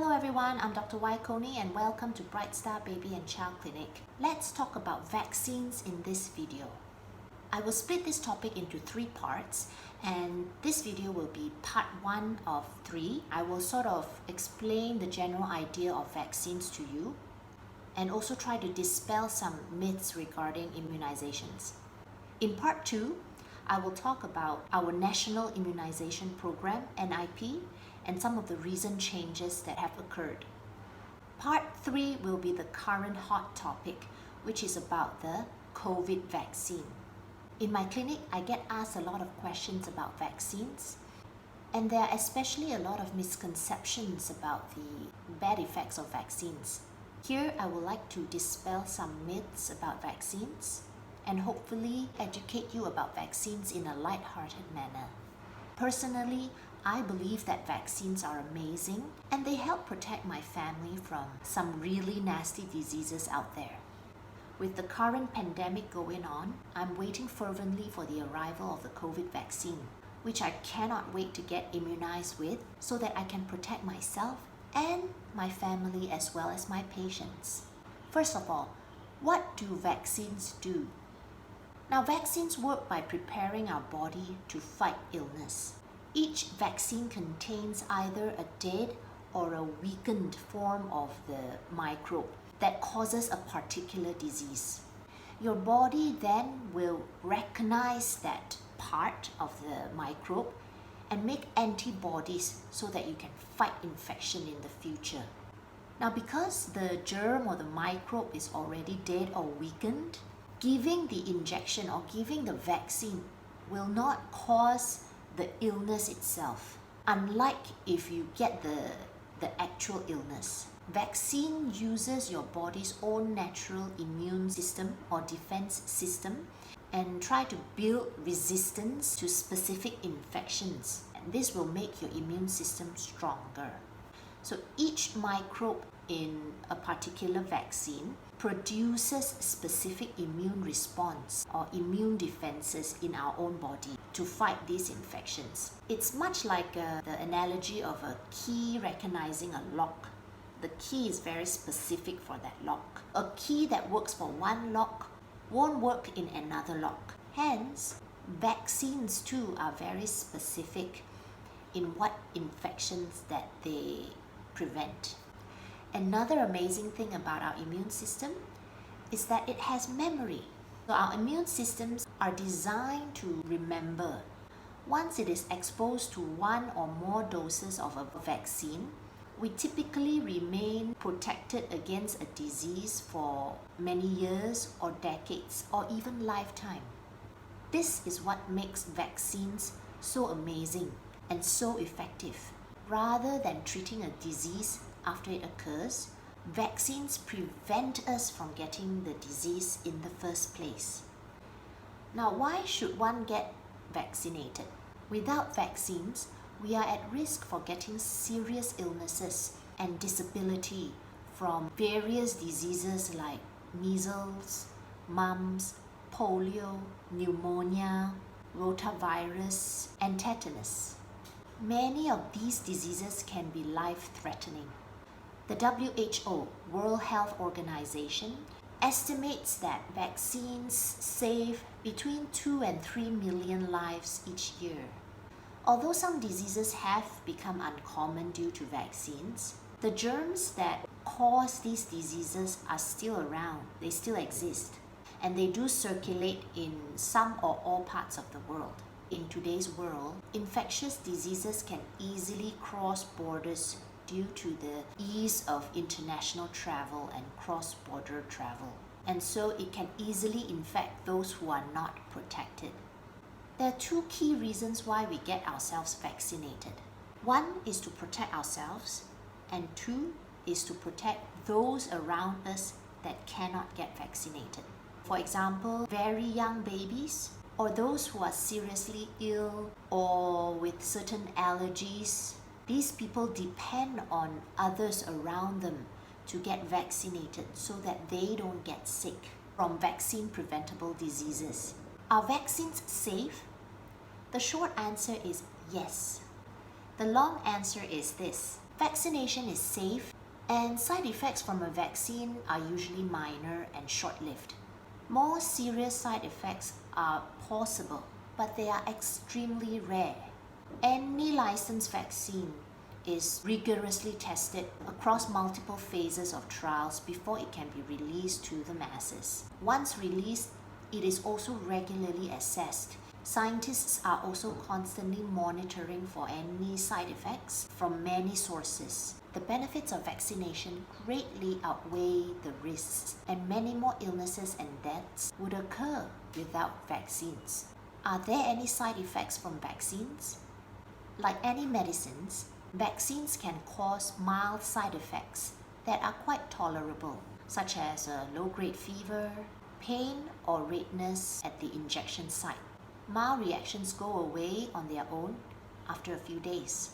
Hello everyone, I'm Dr. Y. Coney and welcome to Bright Star Baby and Child Clinic. Let's talk about vaccines in this video. I will split this topic into 3 parts, and this video will be part 1 of 3. I will sort of explain the general idea of vaccines to you and also try to dispel some myths regarding immunizations. In part 2, I will talk about our National Immunization Program, NIP, and some of the recent changes that have occurred. Part 3 will be the current hot topic, which is about the COVID vaccine. In my clinic, I get asked a lot of questions about vaccines, and there are especially a lot of misconceptions about the bad effects of vaccines. Here, I would like to dispel some myths about vaccines and hopefully educate you about vaccines in a light-hearted manner. Personally, I believe that vaccines are amazing and they help protect my family from some really nasty diseases out there. With the current pandemic going on, I'm waiting fervently for the arrival of the COVID vaccine, which I cannot wait to get immunized with so that I can protect myself and my family as well as my patients. First of all, what do vaccines do? Now, vaccines work by preparing our body to fight illness. Each vaccine contains either a dead or a weakened form of the microbe that causes a particular disease. Your body then will recognize that part of the microbe and make antibodies so that you can fight infection in the future. Now, because the germ or the microbe is already dead or weakened, giving the injection or giving the vaccine will not cause the illness itself, unlike if you get the actual illness. Vaccine uses your body's own natural immune system or defense system and try to build resistance to specific infections. And this will make your immune system stronger. So each microbe in a particular vaccine produces specific immune response or immune defenses in our own body to fight these infections. It's much like the analogy of a key recognizing a lock. The key is very specific for that lock. A key that works for one lock won't work in another lock. Hence, vaccines too are very specific in what infections that they prevent. Another amazing thing about our immune system is that it has memory. So our immune systems are designed to remember. Once it is exposed to 1 or more doses of a vaccine, we typically remain protected against a disease for many years or decades or even lifetime. This is what makes vaccines so amazing and so effective. Rather than treating a disease after it occurs, vaccines prevent us from getting the disease in the first place. Now, why should one get vaccinated? Without vaccines, we are at risk for getting serious illnesses and disability from various diseases like measles, mumps, polio, pneumonia, rotavirus, and tetanus. Many of these diseases can be life-threatening. The WHO, World Health Organization, estimates that vaccines save between 2 and 3 million lives each year. Although some diseases have become uncommon due to vaccines, the germs that cause these diseases are still around. They still exist, and they do circulate in some or all parts of the world. In today's world, infectious diseases can easily cross borders due to the ease of international travel and cross-border travel. And so it can easily infect those who are not protected. There are 2 key reasons why we get ourselves vaccinated. 1 is to protect ourselves, and 2 is to protect those around us that cannot get vaccinated. For example, very young babies, or those who are seriously ill or with certain allergies. These people depend on others around them to get vaccinated so that they don't get sick from vaccine-preventable diseases. Are vaccines safe? The short answer is yes. The long answer is this: Vaccination is safe, and side effects from a vaccine are usually minor and short-lived. More serious side effects are possible, but they are extremely rare. Any licensed vaccine is rigorously tested across multiple phases of trials before it can be released to the masses. Once released, it is also regularly assessed. Scientists are also constantly monitoring for any side effects from many sources. The benefits of vaccination greatly outweigh the risks, and many more illnesses and deaths would occur without vaccines. Are there any side effects from vaccines? Like any medicines, vaccines can cause mild side effects that are quite tolerable, such as a low-grade fever, pain or redness at the injection site. Mild reactions go away on their own after a few days.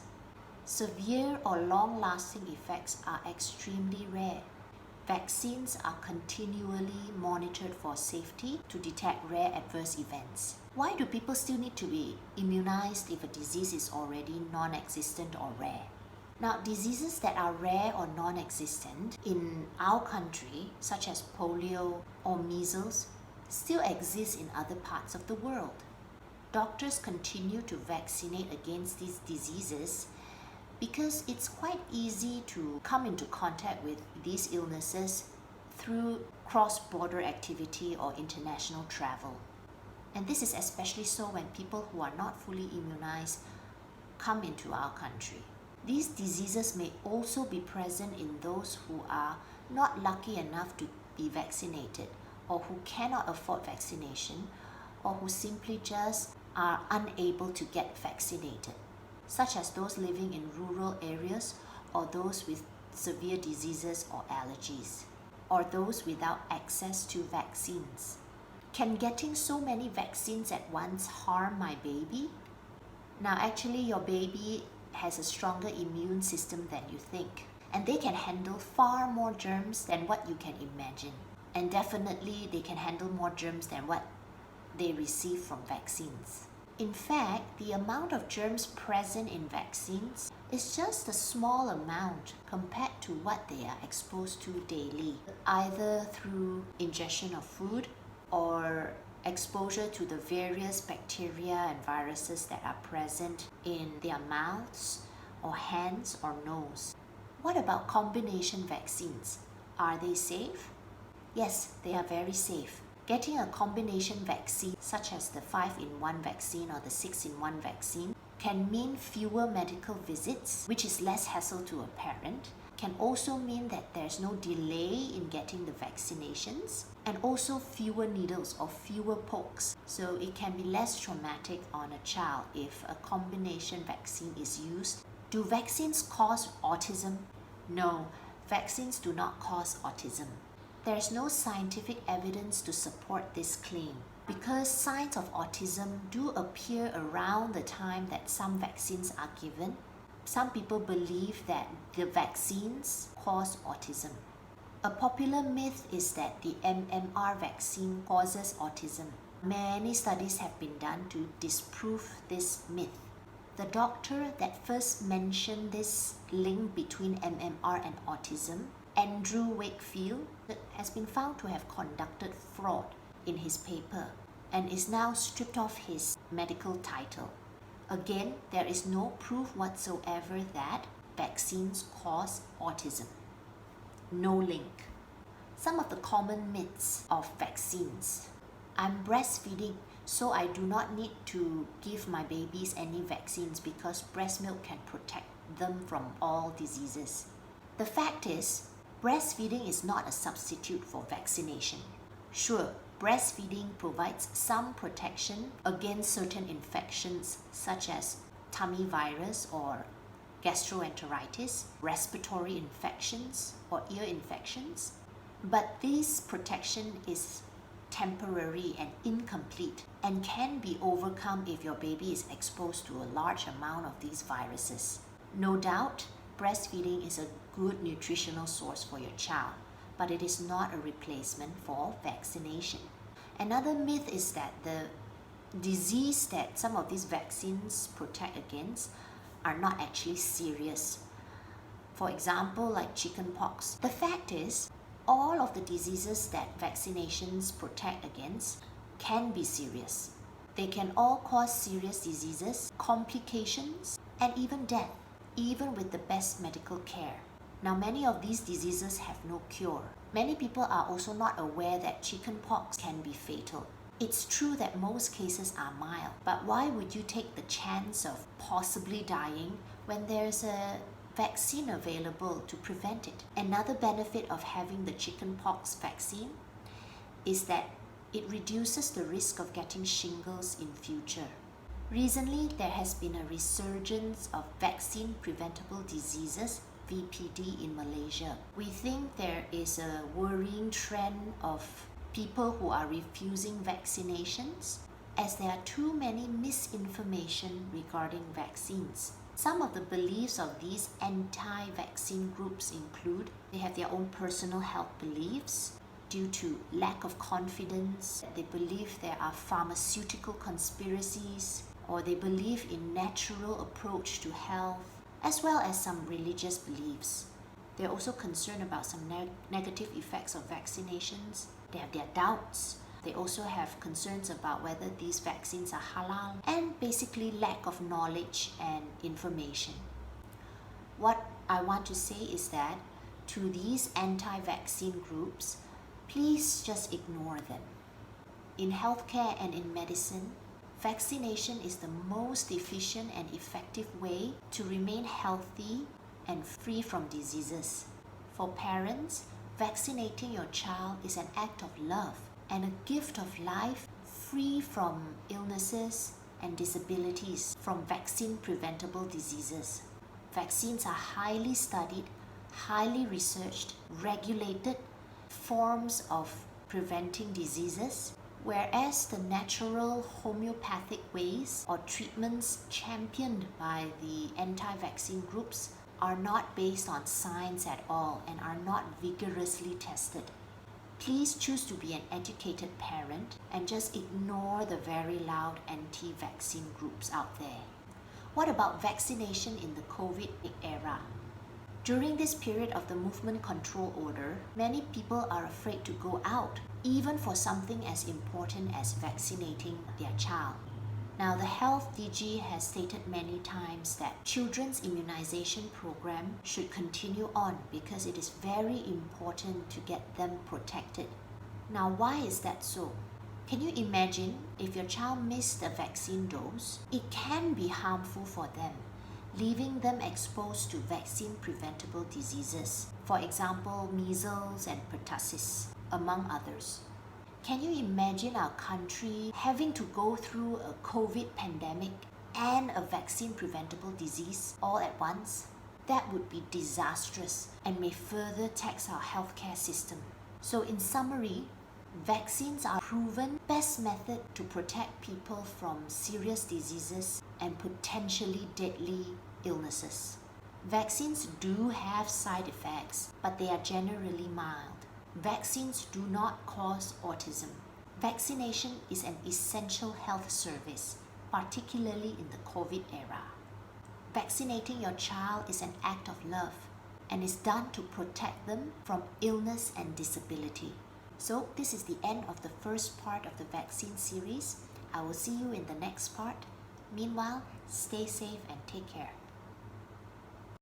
Severe or long-lasting effects are extremely rare. Vaccines are continually monitored for safety to detect rare adverse events. Why do people still need to be immunized if a disease is already non-existent or rare? Now, diseases that are rare or non-existent in our country, such as polio or measles, still exist in other parts of the world. Doctors continue to vaccinate against these diseases because it's quite easy to come into contact with these illnesses through cross-border activity or international travel. And this is especially so when people who are not fully immunized come into our country. These diseases may also be present in those who are not lucky enough to be vaccinated, or who cannot afford vaccination, or who simply just are unable to get vaccinated, such as those living in rural areas, or those with severe diseases or allergies, or those without access to vaccines. Can getting so many vaccines at once harm my baby? Now, actually, your baby has a stronger immune system than you think, and they can handle far more germs than what you can imagine. And definitely, they can handle more germs than what they receive from vaccines. In fact, the amount of germs present in vaccines is just a small amount compared to what they are exposed to daily, either through ingestion of food or exposure to the various bacteria and viruses that are present in their mouths or hands or nose. What about combination vaccines? Are they safe? Yes, they are very safe. Getting a combination vaccine, such as the 5-in-1 vaccine or the 6-in-1 vaccine, can mean fewer medical visits, which is less hassle to a parent, can also mean that there's no delay in getting the vaccinations, and also fewer needles or fewer pokes. So it can be less traumatic on a child if a combination vaccine is used. Do vaccines cause autism? No, vaccines do not cause autism. There is no scientific evidence to support this claim, because signs of autism do appear around the time that some vaccines are given. Some people believe that the vaccines cause autism. A popular myth is that the MMR vaccine causes autism. Many studies have been done to disprove this myth. The doctor that first mentioned this link between MMR and autism, Andrew Wakefield, has been found to have conducted fraud in his paper and is now stripped of his medical title. Again, there is no proof whatsoever that vaccines cause autism. No link. Some of the common myths of vaccines. I'm breastfeeding, so I do not need to give my babies any vaccines because breast milk can protect them from all diseases. The fact is, breastfeeding is not a substitute for vaccination. Sure, breastfeeding provides some protection against certain infections such as tummy virus or gastroenteritis, respiratory infections or ear infections. But this protection is temporary and incomplete and can be overcome if your baby is exposed to a large amount of these viruses. No doubt, breastfeeding is a good nutritional source for your child, but it is not a replacement for vaccination. Another myth is that the disease that some of these vaccines protect against are not actually serious. For example, like chickenpox. The fact is, all of the diseases that vaccinations protect against can be serious. They can all cause serious diseases, complications, and even death, even with the best medical care. Now, many of these diseases have no cure. Many people are also not aware that chickenpox can be fatal. It's true that most cases are mild, but why would you take the chance of possibly dying when there's a vaccine available to prevent it? Another benefit of having the chickenpox vaccine is that it reduces the risk of getting shingles in future. Recently, there has been a resurgence of vaccine-preventable diseases, VPD, in Malaysia. We think there is a worrying trend of people who are refusing vaccinations as there are too many misinformation regarding vaccines. Some of the beliefs of these anti-vaccine groups include they have their own personal health beliefs due to lack of confidence. They believe there are pharmaceutical conspiracies, or they believe in natural approach to health, as well as some religious beliefs. They're also concerned about some negative effects of vaccinations. They have their doubts. They also have concerns about whether these vaccines are halal, and basically lack of knowledge and information. What I want to say is that to these anti-vaccine groups, please just ignore them. In healthcare and in medicine, vaccination is the most efficient and effective way to remain healthy and free from diseases. For parents, vaccinating your child is an act of love and a gift of life free from illnesses and disabilities from vaccine-preventable diseases. Vaccines are highly studied, highly researched, regulated forms of preventing diseases, whereas the natural homeopathic ways or treatments championed by the anti-vaccine groups are not based on science at all and are not vigorously tested. Please choose to be an educated parent and just ignore the very loud anti-vaccine groups out there. What about vaccination in the COVID era? During this period of the movement control order, many people are afraid to go out, even for something as important as vaccinating their child. Now, the Health DG has stated many times that Children's Immunization Program should continue on because it is very important to get them protected. Now, why is that so? Can you imagine if your child missed a vaccine dose? It can be harmful for them, leaving them exposed to vaccine-preventable diseases. For example, measles and pertussis, among others. Can you imagine our country having to go through a COVID pandemic and a vaccine-preventable disease all at once? That would be disastrous and may further tax our healthcare system. So in summary, vaccines are proven best method to protect people from serious diseases and potentially deadly illnesses. Vaccines do have side effects, but they are generally mild. Vaccines do not cause autism. Vaccination is an essential health service, particularly in the COVID era. Vaccinating your child is an act of love and is done to protect them from illness and disability. So this is the end of the first part of the vaccine series. I will see you in the next part. Meanwhile, stay safe and take care.